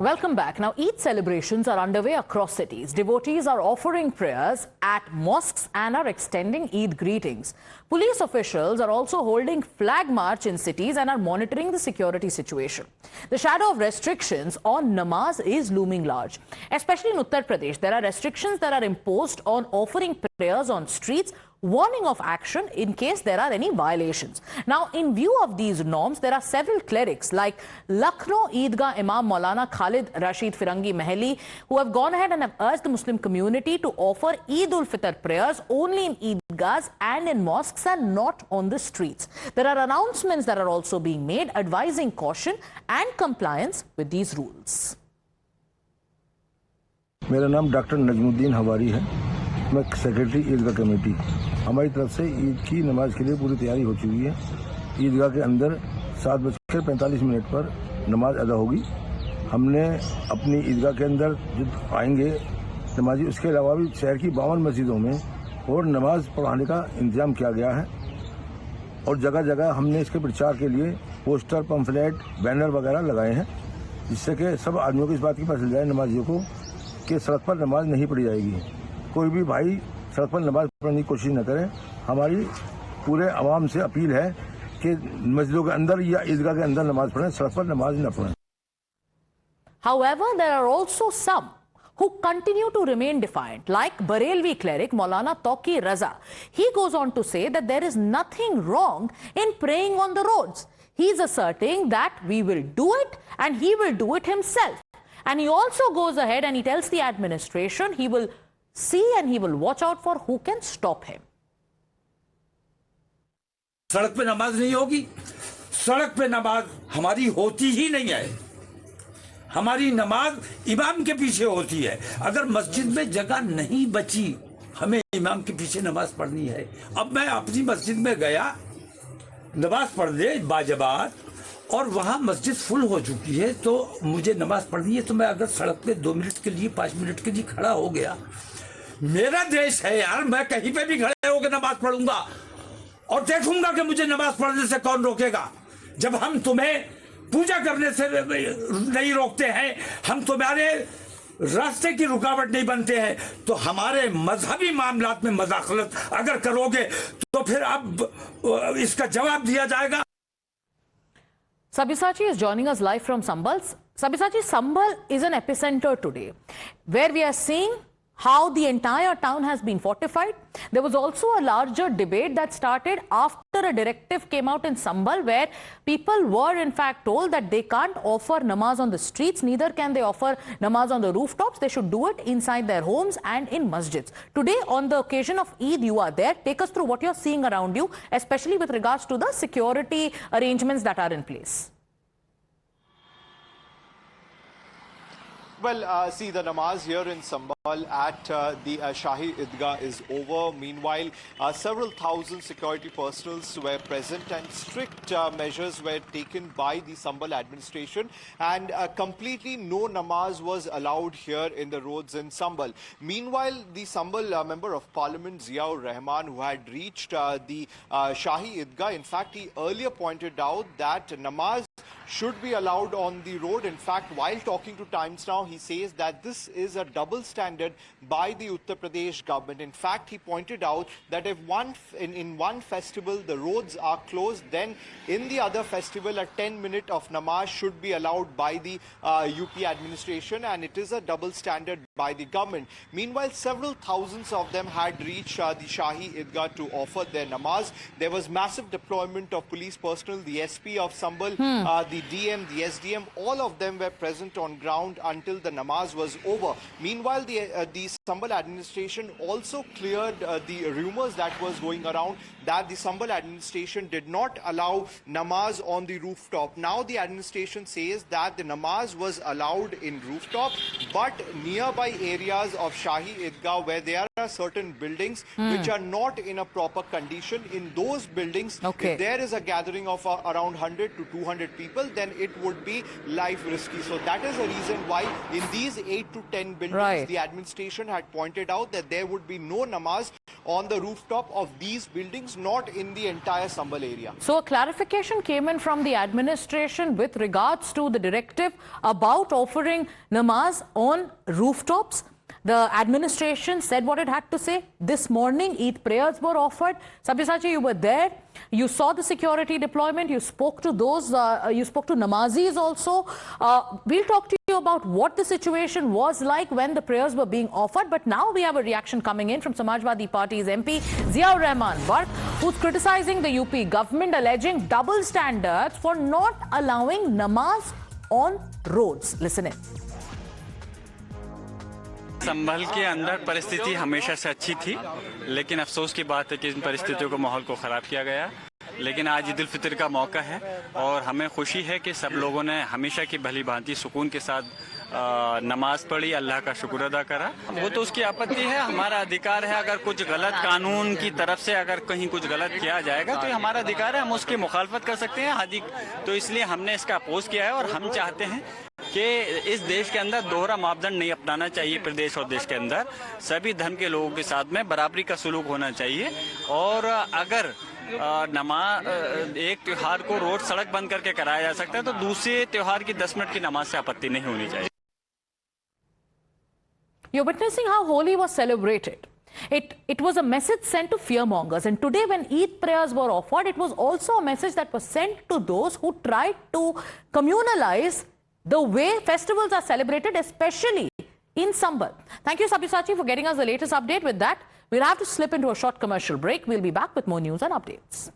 Welcome back. Now, Eid celebrations are underway across cities. Devotees are offering prayers at mosques and are extending Eid greetings. Police officials are also holding flag march in cities and are monitoring the security situation. The shadow of restrictions on namaz is looming large. Especially in Uttar Pradesh, there are restrictions that are imposed on offering prayers on streets, warning of action in case there are any violations. Now, in view of these norms, there are several clerics like Lucknow Eidgah Imam Maulana Khalid Rashid Firangi Mahali who have gone ahead and have urged the Muslim community to offer Eid-ul-Fitr prayers only in Eidgahs and in mosques and not on the streets. There are announcements that are also being made advising caution and compliance with these rules. मेरा नाम doctor Najmuddin हवारी है। मैं secretary ईदगाह committee. हमारी तरफ से ईद की नमाज के लिए पूरी तैयारी हो चुकी है। ईदगाह के अंदर 7:45 पर नमाज अदा होगी। हमने अपनी ईदगाह के अंदर जो आएंगे नमाजी, उसके अलावा भी शहर की 52 मस्जिदों में और नमाज पढ़ाने का इंतजाम किया गया है और जगह जगह हमने इसके प्रचार के लिए पोस्टर, पंफलेट, बैनर वगैरह लगाए हैं, जिससे कि सब आदमियों को इस बात की पता चल जाए नमाजियों को कि सड़क पर नमाज नहीं पढ़ी जाएगी। कोई भी भाई सड़क पर नमाज पढ़ने की कोशिश न करें। हमारी पूरे आवाम से अपील है कि मस्जिदों के अंदर या ईदगाह के अंदर नमाज पढ़ें, सड़क पर नमाज न पढ़ें। However, there are also some who continue to remain defiant, like Barelvi cleric Maulana Tauqi Raza. He goes on to say that there is nothing wrong in praying on the roads. He is asserting that we will do it and he will do it himself. And he also goes ahead and he tells the administration he will see and he will watch out for who can stop him. सड़क पे नमाज नहीं होगी। सड़क पे नमाज हमारी होती ही नहीं है। हमारी नमाज इमाम के पीछे होती है। अगर मस्जिद में जगह नहीं बची, हमें इमाम के पीछे नमाज पढ़नी है। अब मैं अपनी मस्जिद में गया, नमाज पढ़ने बाजमात, और वहां मस्जिद फुल हो चुकी है, तो मुझे नमाज पढ़नी है। तो मैं अगर सड़क पे 2 मिनट के लिए 5 मिनट के लिए खड़ा हो गया, मेरा देश है यार, मैं कहीं पे भी खड़े होकर नमाज पढ़ूंगा और देखूंगा कि मुझे नमाज पढ़ने से कौन रोकेगा। जब हम तुम्हें पूजा करने से नहीं रोकते हैं, हम तुम्हारे रास्ते की रुकावट नहीं बनते हैं, तो हमारे मजहबी मामलात में मदाखलत अगर करोगे तो फिर अब इसका जवाब दिया जाएगा। Sabyasachi is joining us live from Sambhal. Sabyasachi, Sambhal is an epicenter today, where we are seeing how the entire town has been fortified. There was also a larger debate that started after a directive came out in Sambhal, where people were in fact told that they can't offer namaz on the streets, neither can they offer namaz on the rooftops. They should do it inside their homes and in masjids. Today, on the occasion of Eid, you are there. Take us through what you're seeing around you, especially with regards to the security arrangements that are in place. Well, see, the namaz here in Sambhal at the Shahi Eidgah is over. Meanwhile, several thousand security personnel were present and strict measures were taken by the Sambhal administration, and completely no namaz was allowed here in the roads in Sambhal. Meanwhile, the Sambhal Member of Parliament Ziaur Rahman, who had reached the Shahi Eidgah, in fact, he earlier pointed out that namaz should be allowed on the road. In fact, while talking to Times Now, he says that this is a double standard by the Uttar Pradesh government. In fact, he pointed out that if in one festival the roads are closed, then in the other festival a 10-minute of namaz should be allowed by the UP administration, and it is a double standard by the government. Meanwhile, several thousands of them had reached the Shahi Eidgah to offer their namaz. There was massive deployment of police personnel, the SP of Sambhal, the DM, the SDM, all of them were present on ground until the namaz was over. Meanwhile, the Sambhal administration also cleared the rumors that was going around that the Sambhal administration did not allow namaz on the rooftop. Now the administration says that the namaz was allowed in rooftop, but nearby areas of Shahi Eidgah, where there are certain buildings which are not in a proper condition, in those buildings, if there is a gathering of around 100 to 200 people, then it would be life risky. So that is the reason why in these 8 to 10 buildings, the administration had pointed out that there would be no namaz on the rooftop of these buildings, not in the entire Sambal area. So a clarification came in from the administration with regards to the directive about offering namaz on rooftops. The administration said what it had to say. This morning, Eid prayers were offered. Sabyasachi, you were there. You saw the security deployment. You spoke to those. You spoke to namazis also. We'll talk to you about what the situation was like when the prayers were being offered. But now we have a reaction coming in from Samajwadi Party's MP Ziaur Rahman Barq, who's criticizing the UP government, alleging double standards for not allowing namaz on roads. Listen in. संभल के अंदर परिस्थिति हमेशा से अच्छी थी, लेकिन अफसोस की बात है कि इन परिस्थितियों को माहौल को ख़राब किया गया। लेकिन आज ईद उल फितर का मौका है और हमें खुशी है कि सब लोगों ने हमेशा की भली भांति सुकून के साथ नमाज पढ़ी, अल्लाह का शुक्र अदा करा। वो तो उसकी आपत्ति है, हमारा अधिकार है। अगर कुछ गलत कानून की तरफ से अगर कहीं कुछ गलत किया जाएगा तो ये हमारा अधिकार है, हम उसकी मुखालफत कर सकते हैं। हादी तो इसलिए हमने इसका अपोज किया है और हम चाहते हैं कि इस देश के अंदर दोहरा मापदंड नहीं अपनाना चाहिए। प्रदेश और देश के अंदर सभी धर्म के लोगों के साथ में बराबरी का सलूक होना चाहिए और अगर नमाज एक त्योहार को रोड सड़क बंद करके कराया जा सकता है तो दूसरे त्योहार की 10 मिनट की नमाज से आपत्ति नहीं होनी चाहिए। You're witnessing how Holi was celebrated. It was a message sent to fearmongers, and today when Eid prayers were offered, it was also a message that was sent to those who tried to communalize the way festivals are celebrated, especially in Sambal. Thank you, Sabyasachi, for getting us the latest update. With that, we'll have to slip into a short commercial break. We'll be back with more news and updates.